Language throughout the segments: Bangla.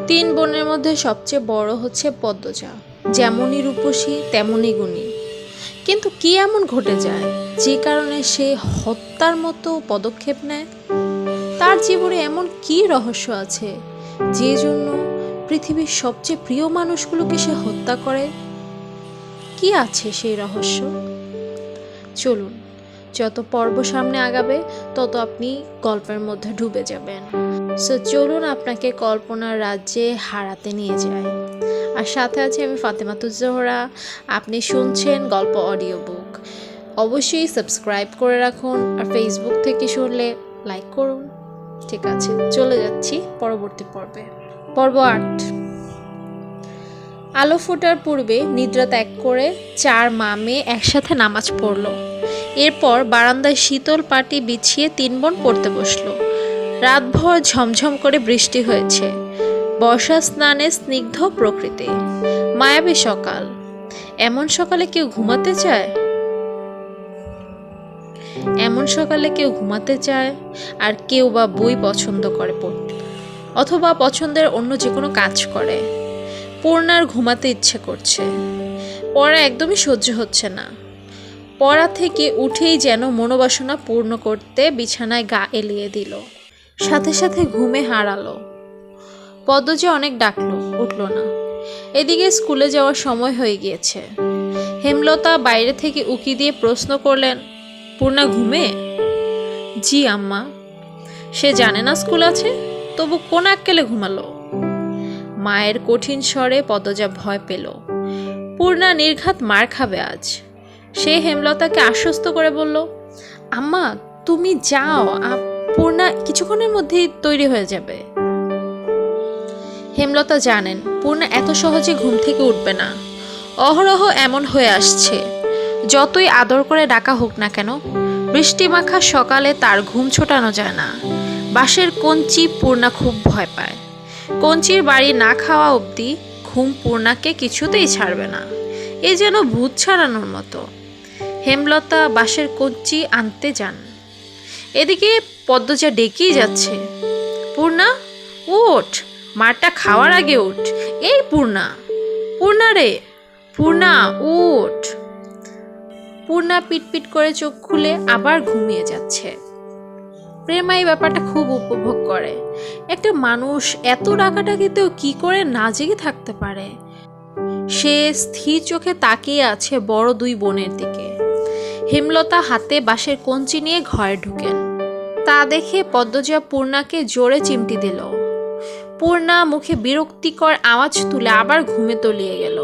তিন বোনের মধ্যে সবচেয়ে বড় হচ্ছে পদ্মজা। যেমনই রূপসী তেমনই গুণী। কিন্তু কি এমন ঘটে যায় যে কারণে সে হত্যার মতো পদক্ষেপ নেয়? তার জীবনে এমন কি রহস্য আছে যে জন্য পৃথিবীর সবচেয়ে প্রিয় মানুষগুলোকে সে হত্যা করে? কি আছে সেই রহস্য? চলুন, যত পর্ব সামনে আগাবে তত আপনি গল্পের মধ্যে ডুবে যাবেন। সো চলুন আপনাকে কল্পনার রাজ্যে হারাতে নিয়ে যায়। আর সাথে আছে আমি ফাতেমাতুজ জোহরা। আপনি শুনছেন গল্প অডিও বুক। অবশ্যই সাবস্ক্রাইব করে রাখুন, আর ফেসবুক থেকে শুনলে লাইক করুন। ঠিক আছে, চলে যাচ্ছি পরবর্তী পর্বে। পর্ব 8। আলো ফোটার পূর্বে নিদ্রা ত্যাগ করে 4 মা মেয়ে একসাথে নামাজ পড়ল। এরপর বারান্দায় শীতল পাটি বিছিয়ে 3 বোন পড়তে বসলো। রাতভর ঝমঝম করে বৃষ্টি হয়েছে। বর্ষা স্নানে স্নিগ্ধ প্রকৃতি, মায়াবী সকাল। এমন সকালে কেউ ঘুমাতে চায়? আর কেউ বা বই পছন্দ করে পড়তে, অথবা পছন্দের অন্য যে কোনো কাজ করে। পূর্ণার ঘুমাতে ইচ্ছে করছে। পড়া একদমই সহ্য হচ্ছে না। পড়া থেকে উঠেই যেন মনোবাসনা পূর্ণ করতে বিছানায় গা এলিয়ে দিল। সাথে সাথে ঘুমে হারালো। পদ্মজা অনেক ডাকলো, উঠল না। এদিকে স্কুলে যাওয়ার সময় হয়ে গিয়েছে। হেমলতা বাইরে থেকে উকি দিয়ে প্রশ্ন করলেন, পূর্ণা ঘুমে? জি আম্মা। সে জানে না স্কুল আছে, তবু কোন আক্কেলে ঘুমালো? মায়ের কঠিন স্বরে পদ্মজা ভয় পেল। পূর্ণা নির্ঘাত মার খাবে আজ। সে হেমলতাকে আশ্বস্ত করে বলল, আম্মা তুমি যাও, পূর্ণা কিছুক্ষণের মধ্যেই তৈরি হয়ে যাবে। হেমলতা জানেন পূর্ণা এত সহজে ঘুম থেকে উঠবে না। অহরহ এমন হয়ে আসছে। যতই আদর করে ডাকা হোক না কেন, বৃষ্টিমাখা সকালে তার ঘুম ছোটানো যায় না। বাঁশের কঞ্চি পূর্ণা খুব ভয় পায়। কঞ্চির বাড়ি না খাওয়া অবধি ঘুম পূর্ণাকে কিছুতেই ছাড়বে না। এ যেন ভূত ছাড়ানোর মতো। হেমলতা বাঁশের কঞ্চি আনতে যান। এদিকে পদ্মজা ডেকেই যাচ্ছে, পূর্ণা ওঠ, মারটা খাওয়ার আগে ওঠ। এই পূর্ণা, পূর্ণা রে, পূর্ণা ওঠ। পূর্ণা পিটপিট করে চোখ খুলে আবার ঘুমিয়ে যাচ্ছে। প্রেমা এই ব্যাপারটা খুব উপভোগ করে। একটা মানুষ এত ডাকাডাকিতেও কি করে না জেগে থাকতে পারে? সে স্থির চোখে তাকিয়ে আছে বড় 2 বোনের দিকে। হেমলতা হাতে বাঁশের কঞ্চি নিয়ে ঘরে ঢুকেন। তা দেখে পদ্মজা পূর্ণাকে জোরে চিমটি দিল। পূর্ণা মুখে বিরক্তিকর আওয়াজ তুলে আবার ঘুমে তলিয়ে গেল।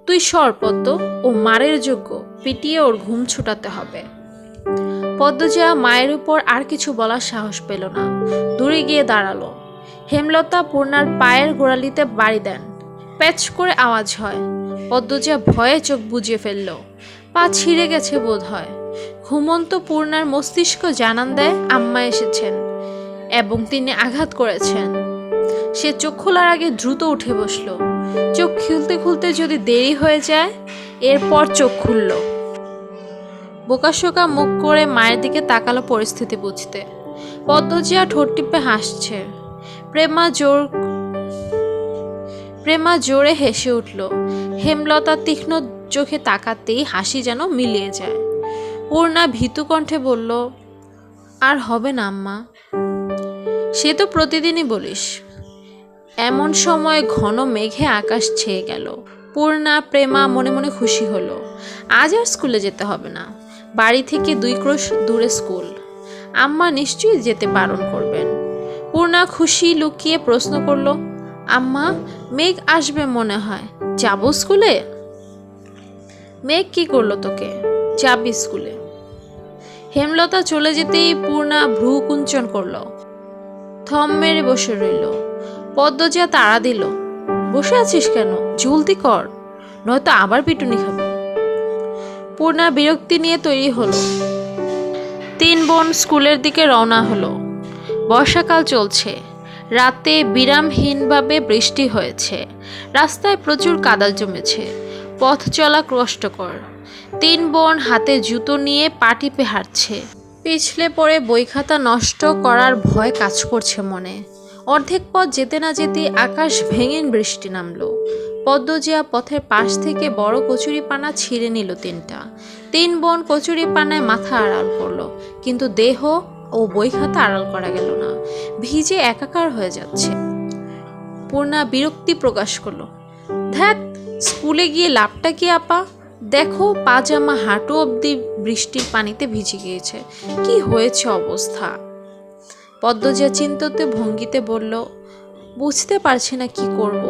তুই সর পদ্ম, ও মারের যোগ্য, পিটিয়ে ওর ঘুম ছুটাতে হবে। পদ্মজা মায়ের উপর আর কিছু বলার সাহস পেল না, দূরে গিয়ে দাঁড়ালো। হেমলতা পূর্ণার পায়ের গোড়ালিতে বাড়ি দেন। প্যাচ করে আওয়াজ হয়। পদ্মজা ভয়ে চোখ বুজে ফেলল। পা ছিঁড়ে গেছে বোধ হয়। ঘুমন্ত পূর্ণার মস্তিষ্ক জানান দেয় আম্মা এসেছেন এবং তিনি আঘাত করেছেন। সে চোখ খোলার আগে দ্রুত উঠে বসল। চোখ খুলতে খুলতে যদি দেরি হয়ে যায়। এরপর চোখ খুলল। বোকাশোকা মুখ করে মায়ের দিকে তাকালো পরিস্থিতি বুঝতে। পদ্মজা ঠোঁট টিপে হাসছে। প্রেমা জোরে হেসে উঠল। হেমলতা তীক্ষ্ণ চোখে তাকাতেই হাসি যেন মিলিয়ে যায়। পূর্ণা ভীতু কণ্ঠে বলল, আর হবে না আম্মা। সে তো প্রতিদিনই বলিস। এমন সময় ঘন মেঘে আকাশ ছেয়ে গেল। পূর্ণা প্রেমা মনে মনে খুশি হলো। আজ আর স্কুলে যেতে হবে না। বাড়ি থেকে 2 ক্রোশ দূরে স্কুল। আম্মা নিশ্চয়ই যেতে বারণ করবেন। পূর্ণা খুশি লুকিয়ে প্রশ্ন করল, আম্মা মেঘ আসবে মনে হয়, যাবো স্কুলে? মেঘ কি করলো তোকে? যাবি স্কুলে। হেমলতা চলে যেতেই পূর্ণা ভ্রু কুঞ্চন করল। থম মেরে বসে রইল। পদ্মজা তাড়া দিল, বসে আছিস কেন? জলদি কর, নয়তো আবার পিটুনি খাবো। পূর্ণা বিরক্তি নিয়ে তৈরি হলো। 3 বোন স্কুলের দিকে রওনা হলো। বর্ষাকাল চলছে। রাতে বিরামহীনভাবে বৃষ্টি হয়েছে। রাস্তায় প্রচুর কাদা জমেছে। পথ চলা কষ্টকর। 3 বোন হাতে জুতো নিয়ে পা টিপে হাঁটছে। পিছলে পড়ে বই খাতা নষ্ট করার ভয় কাজ করছে মনে। অর্ধেক পথ যেতে না যেতে আকাশ ভেঙে বৃষ্টি নামলো। পদ্মজিয়া পথের পাশ থেকে বড় কচুরি পানা ছিঁড়ে নিল তিনটা। তিন বোন কচুরি পানায় মাথা আড়াল করলো, কিন্তু দেহ ও বই খাতা আড়াল করা গেল না, ভিজে একাকার হয়ে যাচ্ছে। পূর্ণা বিরক্তি প্রকাশ করলো, ধ্যাত, স্কুলে গিয়ে লাভটা কি আপা? দেখো পাজামা হাঁটু অবধি বৃষ্টির পানিতে ভিজে গিয়েছে, কি হয়েছে অবস্থা। পদ্মজিয়া চিন্তিত ভঙ্গিতে বলল, বুঝতে পারছি না কি করব,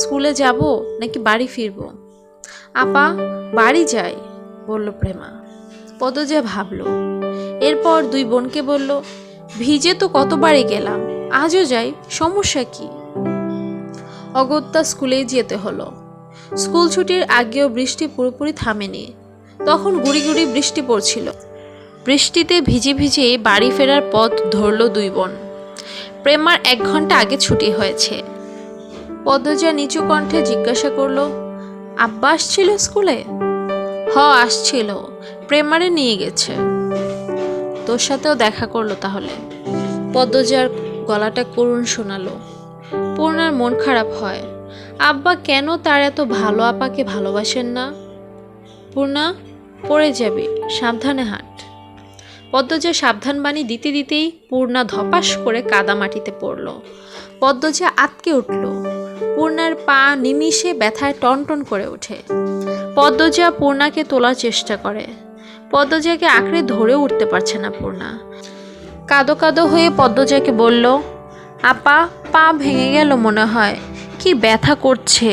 স্কুলে যাব নাকি বাড়ি ফিরব। আপা, বাড়ি যাই, বলল প্রেমা। পদ্মজিয়া ভাবল, এরপর দুই বোনকে বলল, ভিজে তো কতবারই গেলাম, আজও যাই, সমস্যা কি? অগত্যা স্কুলেই যেতে হলো। স্কুল ছুটির আগেও বৃষ্টি পুরোপুরি থামেনি, তখন গুড়ি গুড়ি বৃষ্টি পড়ছিল। বৃষ্টিতে ভিজে ভিজে বাড়ি ফেরার পথ ধরল দুই বোন। প্রেমার 1 ঘন্টা আগে ছুটি হয়েছে। পদ্মজা নিচু কণ্ঠে জিজ্ঞাসা করল, আব্বা আসছিল স্কুলে? আসছিল, প্রেমারে নিয়ে গেছে। তোর সাথেও দেখা করলো তাহলে? পদ্মজার গলাটা করুণ শোনালো। পূর্ণার মন খারাপ হয়, আব্বা কেন তার এত ভালো আপাকে ভালোবাসেন না? পূর্ণা, পড়ে যাবে, সাবধানে হাঁট। পদ্মজা সাবধান বাণী দিতে দিতেই পূর্ণা ধপাস করে কাদা মাটিতে পড়ল। পদ্মজা আঁতকে উঠল। পূর্ণার পা নিমিষে ব্যথায় টনটন করে ওঠে। পদ্মজা পূর্ণাকে তোলার চেষ্টা করে। পদ্মজাকে আঁকড়ে ধরে উঠতে পারছে না পূর্ণা। কাদো কাদো হয়ে পদ্মজাকে বলল, আপা, পা ভেঙে গেল মনে হয়, কি ব্যথা করছে।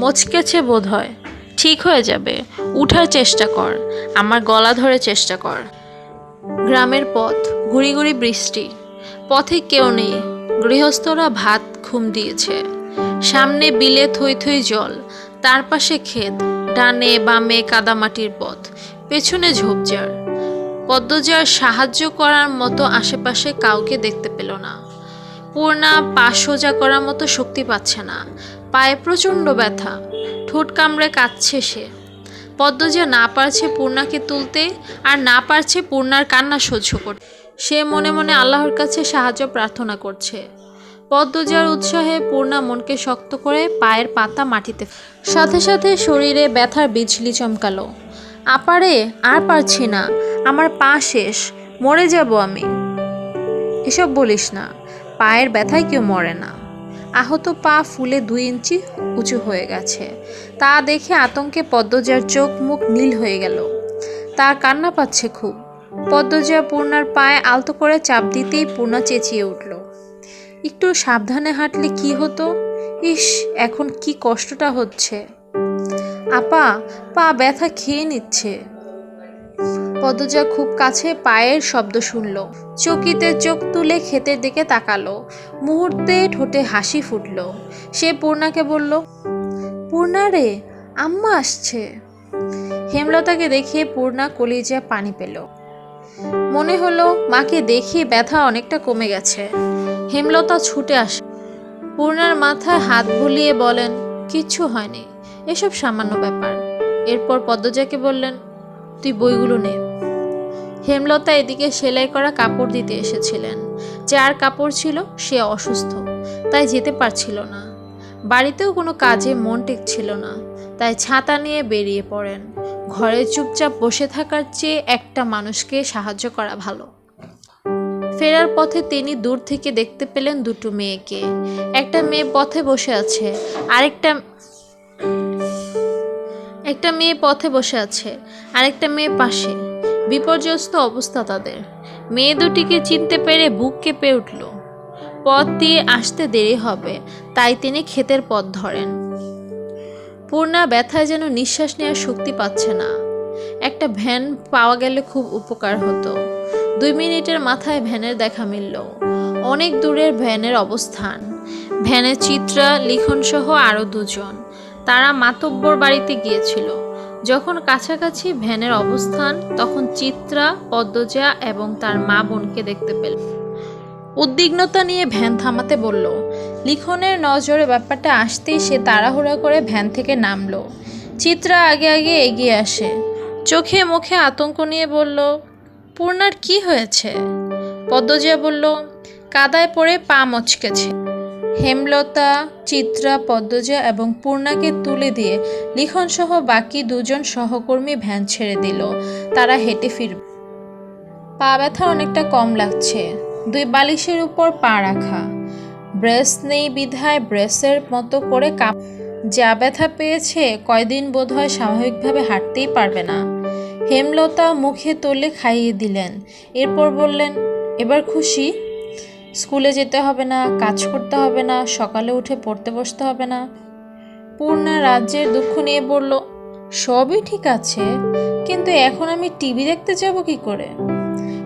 মচকেছে বোধ হয়, ঠিক হয়ে যাবে, উঠার চেষ্টা কর, আমার গলা ধরে চেষ্টা কর। গ্রামের পথ, গুড়ি গুড়ি বৃষ্টি, পথে কেউ নেই, গৃহস্থরা ভাত ঘুম দিয়েছে। সামনে বিলে থই থই জল, তার পাশে ক্ষেত, ডানে বামে কাদামাটির পথ, পেছনে ঝোপঝাড়। পদ্মজার সাহায্য করার মতো আশেপাশে কাউকে দেখতে পেল না। পূর্ণা পা সোজা করার মতো শক্তি পাচ্ছে না, পায়ে প্রচণ্ড ব্যথা, ঠোঁট কামড়ে কাঁদছে সে। পদ্মজা না পারছে পূর্ণাকে তুলতে, আর না পারছে পূর্ণার কান্না সহ্য করতে। সে মনে মনে আল্লাহর কাছে সাহায্য প্রার্থনা করছে। পদ্মজার উৎসাহে পূর্ণা মনকে শক্ত করে পায়ের পাতা মাটিতে, সাথে সাথে শরীরে ব্যথার বিজলি চমকালো। আপারে, আর পারছি না, আমার পা শেষ, মরে যাব আমি। এসব বলিস না, পায়ের ব্যথায় কেউ মরে না। আহত পা ফুলে 2 ইঞ্চি উঁচু হয়ে গেছে। তা দেখে আতঙ্কে পদ্মজার চোখ মুখ নীল হয়ে গেল। তার কান্না পাচ্ছে খুব। পদ্মজা পূর্ণার পায়ে আলতো করে চাপ দিতেই পূর্ণা চেঁচিয়ে উঠল, একটু সাবধানে হাঁটলে কি হতো, ইস, এখন কি কষ্টটা হচ্ছে। আপা, পা ব্যথা খেয়ে নিচ্ছে। পদ্মজা খুব কাছে পায়ের শব্দ শুনল, চকিতে চোখ তুলে ক্ষেতের দিকে তাকালো। মুহূর্তে ঠোঁটে হাসি ফুটল। সে পূর্ণাকে বলল, পূর্ণা রে, আম্মা আসছে। হেমলতাকে দেখে পূর্ণা কলিজায় পানি পেল। মনে হলো মাকে দেখে ব্যথা অনেকটা কমে গেছে। হেমলতা ছুটে আসে, পূর্ণার মাথায় হাত বুলিয়ে বলেন, কিচ্ছু হয়নি, এসব সামান্য ব্যাপার। এরপর পদ্মজাকে বললেন, তুই বইগুলো নে। হেমলতা এদিকে সেলাই করা কাপড় দিতে এসেছিলেন। যার কাপড় ছিল সে অসুস্থ, তাই যেতে পারছিল না। বাড়িতেও কোনো কাজে মন টেকছিল না, তাই ছাতা নিয়ে বেরিয়ে পড়েন। ঘরে চুপচাপ বসে থাকার চেয়ে একটা মানুষকে সাহায্য করা ভালো। ফেরার পথে তিনি দূর থেকে দেখতে পেলেন 2টো মেয়েকে। একটা মেয়ে পথে বসে আছে, একটা মেয়ে পথে বসে আছে, আরেকটা মেয়ে পাশে। বিপর্যস্ত অবস্থা তাদের। মেয়ে দুটিকে চিনতে পেরে বুক কেঁপে উঠল। পথ দিয়ে আসতে দেরি হবে, তাই তিনি ক্ষেতের পথ ধরেন। পূর্ণা ব্যথায় যেন নিঃশ্বাস নেওয়ার শক্তি পাচ্ছে না। একটা ভ্যান পাওয়া গেলে খুব উপকার হতো। 2 মিনিটের মাথায় ভ্যানের দেখা মিলল। অনেক দূরের ভ্যানের অবস্থান। ভ্যানে চিত্রা, লিখন সহ আরো 2 জন। তারা মাতব্বর বাড়িতে গিয়েছিল। যখন কাছাকাছি ভ্যানের অবস্থান, তখন চিত্রা, পদ্মজা এবং তার মা বোনকে দেখতে পেল। উদ্বিগ্নতা নিয়ে ভ্যান থামাতে বলল। লিখনের নজরে ব্যাপারটা আসতেই সে তাড়াহুড়া করে ভ্যান থেকে নামলো। চিত্রা আগে আগে এগিয়ে আসে, চোখে মুখে আতঙ্ক নিয়ে বলল, পূর্ণার কি হয়েছে? পদ্মজা বলল, কাদায় পড়ে পা মচকেছে। হেমলতা, চিত্রা, পদ্মজা এবং পূর্ণাকে তুলে দিয়ে লিখনসহ বাকি দুজন সহকর্মী ভ্যান ছেড়ে দিল। তারা হেঁটে ফিরবে। পা ব্যথা অনেকটা কম লাগছে। 2 বালিশের উপর পা রাখা, ব্রেস নেই বিধায় ব্রেসের মতো করে যা ব্যথা পেয়েছে কয়দিন বোধহয় স্বাভাবিকভাবে হাঁটতেই পারবে না। হেমলতা মুখে তুলে খাইয়ে দিলেন। এরপর বললেন, এবার খুশি? স্কুলে যেতে হবে না, কাজ করতে হবে না, সকালে উঠে পড়তে বসতে হবে না। পূর্ণা রাজ্যের দুঃখ নিয়ে বলল, সবই ঠিক আছে, কিন্তু এখন আমি টিভি দেখতে যাব কি করে?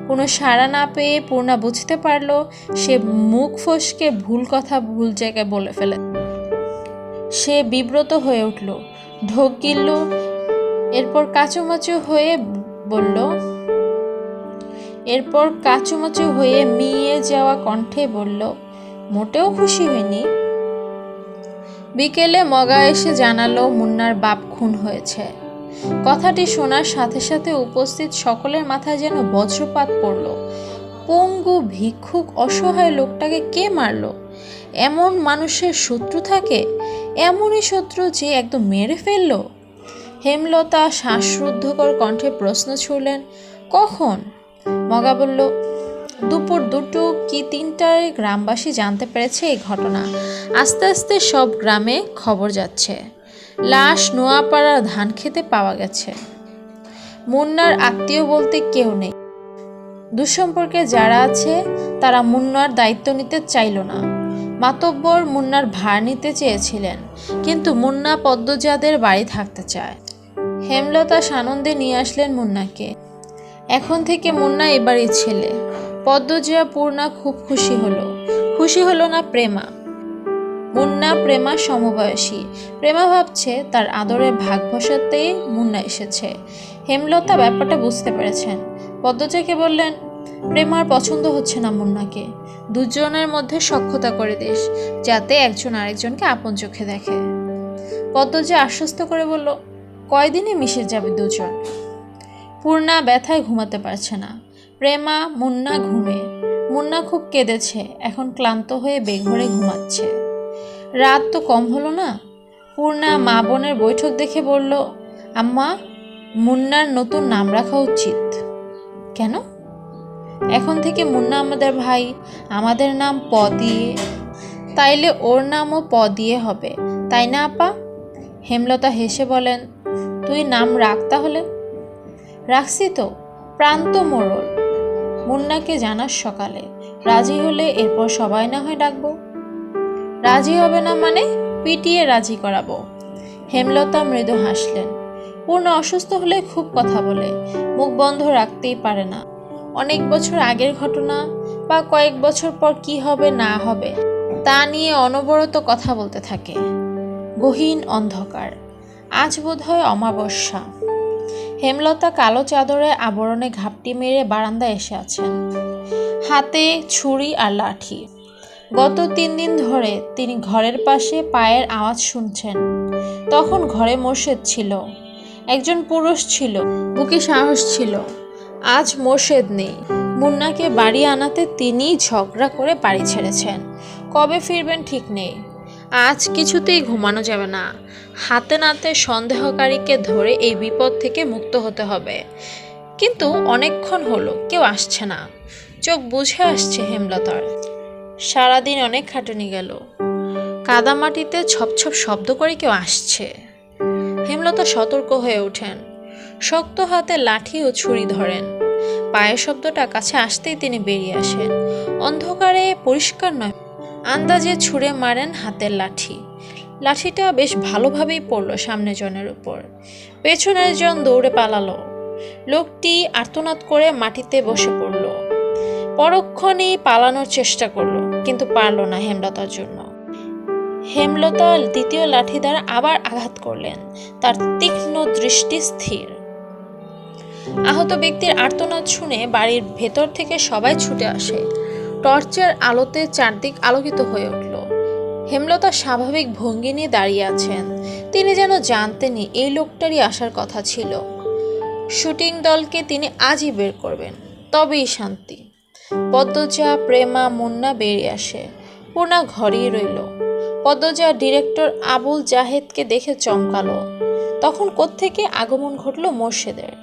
কোনো সাড়া না পেয়ে পূর্ণা বুঝতে পারল সে মুখ ফসকে ভুল কথা ভুল জায়গায় বলে ফেলে। সে বিব্রত হয়ে উঠল, ঢোক গিলল, এরপর কাচুমাচু হয়ে মিয়ে যাওয়া কণ্ঠে বলল, মোটেও খুশি হয়নি। বিকেলে মগা এসে জানালো মুন্নার বাপ খুন হয়েছে। কথাটি শোনার সাথে সাথে উপস্থিত সকলের মাথায় যেন বজ্রপাত পড়ল। পঙ্গু ভিক্ষুক অসহায় লোকটাকে কে মারল? এমন মানুষের শত্রু থাকে? এমনই শত্রু যে একদম মেরে ফেলল? হেমলতা শ্বাসরুদ্ধকর কণ্ঠে প্রশ্ন ছুড়লেন, কখন? মগা বলল, দুপুর 2 কি 3টায় গ্রামবাসী জানতে পেরেছে এই ঘটনা। আস্তে আস্তে সব গ্রামে খবর যাচ্ছে। লাশ নোয়াপাড়ার ধান খেতে পাওয়া গেছে। মুন্নার আত্মীয় বলতে কেউ নেই। দুঃসম্পর্কে যারা আছে তারা মুন্নার দায়িত্ব নিতে চাইল না। মাতব্বর মুন্নার ভার নিতে চেয়েছিলেন, কিন্তু মুন্না পদ্মজাদের বাড়ি থাকতে চায়। হেমলতা সানন্দে নিয়ে আসলেন মুন্নাকে। এখন থেকে মুন্না এবারই ছেলে। পদ্মজা, পূর্ণা খুব খুশি হলো না প্রেমা। মুন্না প্রেমা সমবয়সী। প্রেমা ভাবছে তার আদরে ভাগ বসাতেই মুন্না এসেছে। হেমলতা ব্যাপারটা বুঝতে পেরেছেন। পদ্মজাকে বললেন, প্রেমার পছন্দ হচ্ছে না মুন্নাকে। দুজনের মধ্যে সখ্যতা করে দিস, যাতে একজন আরেকজনকে আপন চোখে দেখে। পদ্মজা আশ্বস্ত করে বলল, কয়দিনে মিশে যাবে দুজন। পূর্ণা ব্যথায় ঘুমাতে পারছে না। প্রেমা, মুন্না ঘুমে। মুন্না খুব কেঁদেছে, এখন ক্লান্ত হয়ে বেঘরে ঘুমাচ্ছে। রাত তো কম হলো না। পূর্ণা মা বোনের বৈঠক দেখে বলল, আম্মা, মুন্নার নতুন নাম রাখা উচিত। কেন? এখন থেকে মুন্না আমাদের ভাই, আমাদের নাম প দিয়ে, তাইলে ওর নামও প দিয়ে হবে, তাই না আপা? হেমলতা হেসে বলেন, তুই নাম রাখ তাহলে। রাখছি তো, প্রান্ত মোড়ল। মুন্নাকে জানাস সকালে, রাজি হলে এরপর সবাই না হয় ডাকবো। রাজি হবে না মানে? পিটিয়ে রাজি করাবো। হেমলতা মৃদু হাসলেন। পূর্ণা অসুস্থ হলে খুব কথা বলে, মুখ বন্ধ রাখতেই পারে না। অনেক বছর আগের ঘটনা বা কয়েক বছর পর কি হবে না হবে তা নিয়ে অনবরত কথা বলতে থাকে। গহীন অন্ধকার। আজ বোধহয় অমাবস্যা। হেমলতা কালো চাদরে আবরণে ঘাপটি মেরে বারান্দায় এসে আছেন, হাতে ছুরি আর লাঠি। গত 3 দিন ধরে তিনি ঘরের পাশে পায়ের আওয়াজ শুনছেন। তখন ঘরে মোর্শেদ ছিল, একজন পুরুষ ছিল, বুকে সাহস ছিল। আজ মোর্শেদ নেই। মুন্নাকে বাড়ি আনাতে তিনিই ঝগড়া করে বাড়ি ছেড়েছেন। কবে ফিরবেন ঠিক নেই। আজ কিছুতেই ঘুমানো যাবে না। হাতে নাতে সন্দেহকারীকে ধরে এই বিপদ থেকে মুক্ত হতে হবে। কিন্তু অনেকক্ষণ হলো কেউ আসছে না। চোখ বুঝে আসছে হেমলতার। সারাদিন অনেক খাটুনি গেল। কাদামাটিতে ছপছপ শব্দ করে কেউ আসছে। হেমলতা সতর্ক হয়ে ওঠেন। শক্ত হাতে লাঠি ও ছুরি ধরেন। পায়ের শব্দটা কাছে আসতেই তিনি বেরিয়ে আসেন। অন্ধকারে পরিষ্কার নয়, আন্দাজে ছুঁড়ে মারেন হাতের লাঠি। লাঠিটা বেশ ভালোভাবেই পড়ল সামনে জনের উপর। পেছনের জন দৌড়ে পালালো। লোকটি আর্তনাদ করে মাটিতে বসে পড়ল। পরক্ষণেই পালানোর চেষ্টা করলো, কিন্তু পারল না হেমলতার জন্য। হেমলতা দ্বিতীয় লাঠি দ্বারা আবার আঘাত করলেন। তার তীক্ষ্ণ দৃষ্টি স্থির। আহত ব্যক্তির আর্তনাদ শুনে বাড়ির ভেতর থেকে সবাই ছুটে আসে। টর্চের আলোতে চারদিক আলোকিত হয়ে উঠল। হেমলতা স্বাভাবিক ভঙ্গি নিয়ে দাঁড়িয়ে আছেন। তিনি যেন জানতেনই এই লোকটারই আসার কথা ছিল। শুটিং দলকে তিনি আজই বের করবেন, তবেই শান্তি। পদ্মজা, প্রেমা, মুন্না বেরিয়ে আসে। পূর্ণা ঘরেই রইল। পদ্মজা ডিরেক্টর আবুল জাহেদকে দেখে চমকালো। তখন কোত্থেকে আগমন ঘটলো মোর্শেদের।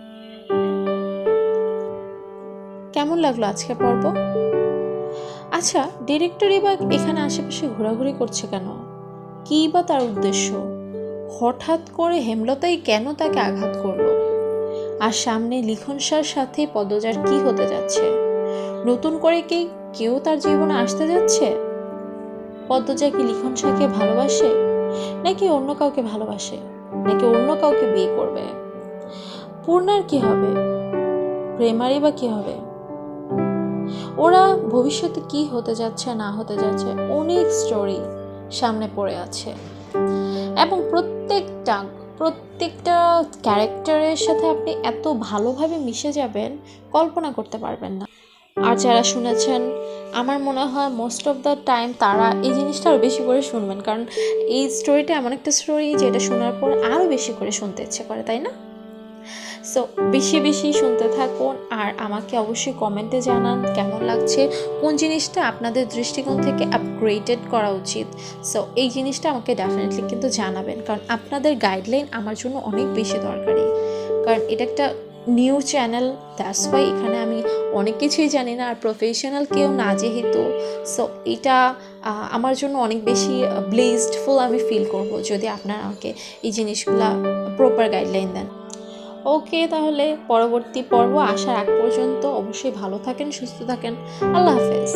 কেমন লাগলো আজকের পর্ব? আচ্ছা, ডিরেক্টরই বা এখানে আশেপাশে ঘোরাঘুরি করছে কেন? কী বা তার উদ্দেশ্য? হঠাৎ করে হেমলতাই কেন তাকে আঘাত করলো? আর সামনে লিখন শাহর সাথে পদ্মজার কি হতে যাচ্ছে? নতুন করে কি কেউ তার জীবনে আসতে যাচ্ছে? পদ্মজা কি লিখন শাহকে ভালোবাসে, নাকি অন্য কাউকে ভালোবাসে, নাকি অন্য কাউকে বিয়ে করবে? পূর্ণার কি হবে? প্রেমারই বা কি হবে? ওরা ভবিষ্যতে কি হতে যাচ্ছে না হতে যাচ্ছে, অনেক স্টোরি সামনে পড়ে আছে এবং প্রত্যেকটা ক্যারেক্টারের সাথে আপনি এত ভালোভাবে মিশে যাবেন কল্পনা করতে পারবেন না। আর যারা শুনেছেন, আমার মনে হয় মোস্ট অফ দ্য টাইম তারা এই জিনিসটা আরও বেশি করে শুনবেন, কারণ এই স্টোরিটা এমন একটা স্টোরি যেটা শোনার পর আরও বেশি করে শুনতে ইচ্ছে করে, তাই না? সো বেশি বেশি শুনতে থাকুন আর আমাকে অবশ্যই কমেন্টে জানান কেমন লাগছে, কোন জিনিসটা আপনাদের দৃষ্টিকোণ থেকে আপগ্রেডেড করা উচিত। সো এই জিনিসটা আমাকে ডেফিনেটলি কিন্তু জানাবেন, কারণ আপনাদের গাইডলাইন আমার জন্য অনেক বেশি দরকারি। কারণ এটা একটা নিউ চ্যানেল, দ্যাটস ওয়াই এখানে আমি অনেক কিছুই জানি না, আর প্রফেশনাল কেউ না যেহেতু। সো এটা আমার জন্য অনেক বেশি ব্লেসডফুল আমি ফিল করব যদি আপনারা আমাকে এই জিনিসগুলা প্রপার গাইডলাইন দেন। ওকে, তাহলে পরবর্তী পর্ব আসার আগ পর্যন্ত অবশ্যই ভালো থাকেন, সুস্থ থাকেন। আল্লাহ হাফেজ।